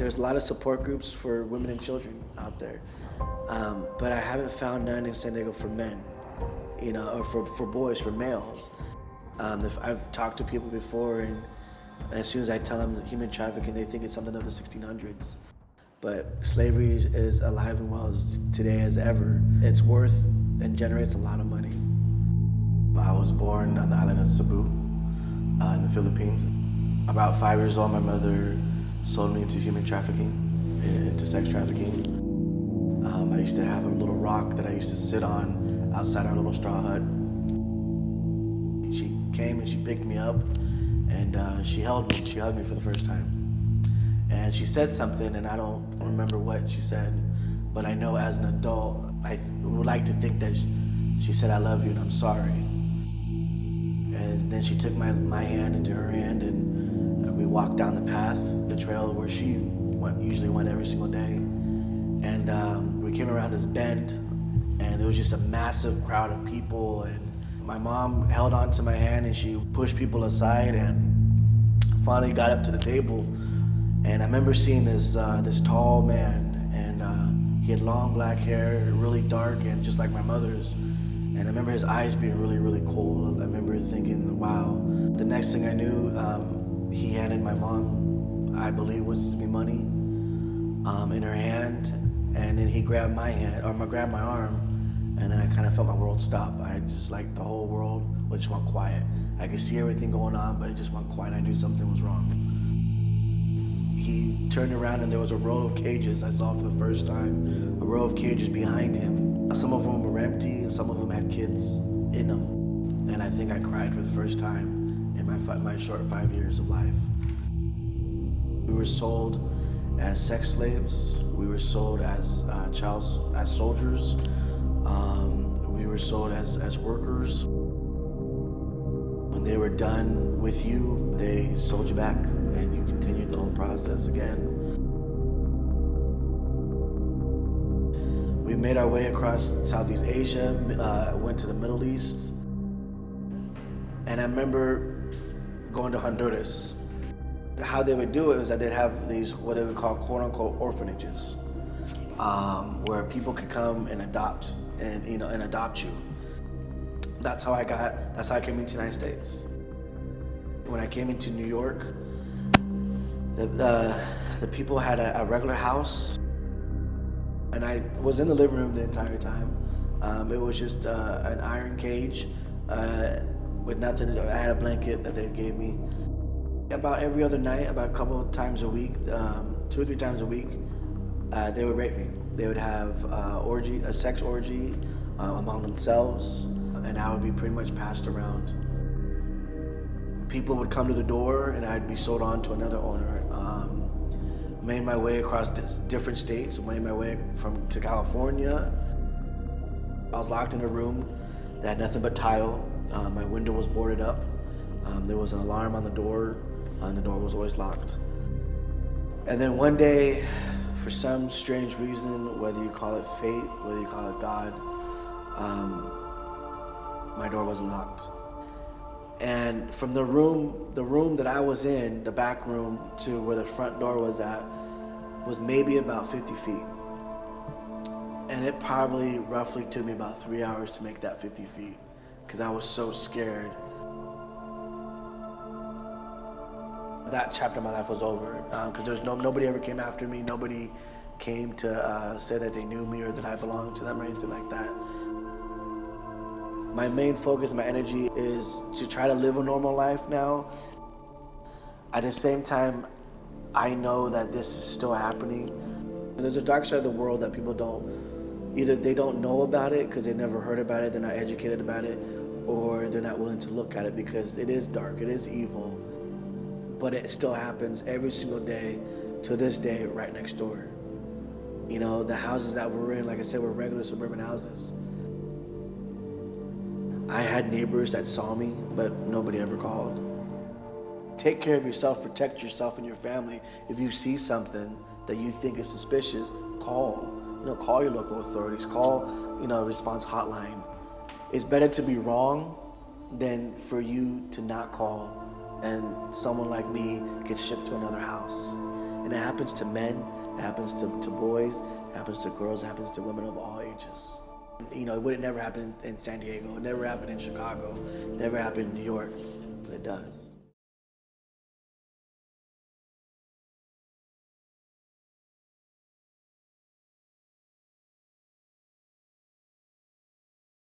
There's a lot of support groups for women and children out there, but I haven't found none in San Diego for men, or for boys, for males. I've talked to people before, and as soon as I tell them human trafficking, they think it's something of the 1600s. But slavery is alive and well today as ever. It's worth and generates a lot of money. I was born on the island of Cebu in the Philippines. About 5 years old, my mother sold me into human trafficking, into sex trafficking. I used to have a little rock that I used to sit on outside our little straw hut. She came and she picked me up, and she held me. She hugged me for the first time. And she said something, and I don't remember what she said, but I know as an adult, I would like to think that she said, "I love you and I'm sorry." And then she took my hand into her hand, and we walked down the path, the trail where she usually went every single day. And we came around this bend, and it was just a massive crowd of people. And my mom held onto my hand, and she pushed people aside, and finally got up to the table. And I remember seeing this tall man, and he had long black hair, really dark, and just like my mother's. And I remember his eyes being really, really cold. I remember thinking, wow. The next thing I knew, he handed my mom, I believe was to be money, in her hand. And then he grabbed my hand, or grabbed my arm, and then I kind of felt my world stop. I just, like, the whole world just went quiet. I could see everything going on, but it just went quiet. I knew something was wrong. He turned around and there was a row of cages I saw for the first time, a row of cages behind him. Some of them were empty and some of them had kids in them. And I think I cried for the first time in my short 5 years of life. We were sold as sex slaves. We were sold as soldiers. We were sold as workers. When they were done with you, they sold you back, and you continued the whole process again. We made our way across Southeast Asia, went to the Middle East, and I remember going to Honduras. How they would do it was that they'd have these, what they would call quote-unquote orphanages, where people could come and adopt, and adopt you. That's how I came into the United States. When I came into New York, the people had a regular house, and I was in the living room the entire time. It was just an iron cage with nothing. I had a blanket that they gave me. About every other night, about a couple of times a week, 2 or 3 times a week, they would rape me. They would have a sex orgy among themselves, and I would be pretty much passed around. People would come to the door, and I'd be sold on to another owner. Made my way across different states, made my way to California. I was locked in a room that had nothing but tile. My window was boarded up. There was an alarm on the door, and the door was always locked. And then one day, for some strange reason, whether you call it fate, whether you call it God, my door wasn't locked. And from the room that I was in, the back room, to where the front door was at, was maybe about 50 feet. And it probably roughly took me about 3 hours to make that 50 feet, because I was so scared. That chapter of my life was over, because nobody ever came after me. Nobody came to say that they knew me or that I belonged to them or anything like that. My main focus, my energy is to try to live a normal life now. At the same time, I know that this is still happening. And there's a dark side of the world that people either they don't know about it because they never heard about it, they're not educated about it, or they're not willing to look at it because it is dark, it is evil. But it still happens every single day, to this day, right next door. The houses that we're in, like I said, were regular suburban houses. I had neighbors that saw me, but nobody ever called. Take care of yourself, protect yourself and your family. If you see something that you think is suspicious, call. Call your local authorities, call, a response hotline. It's better to be wrong than for you to not call and someone like me gets shipped to another house. And And it happens to men, it happens to boys, it happens to girls, it happens to women of all ages. You know, it would have never happened in San Diego, it never happened in Chicago, it never happened in New York, but it does.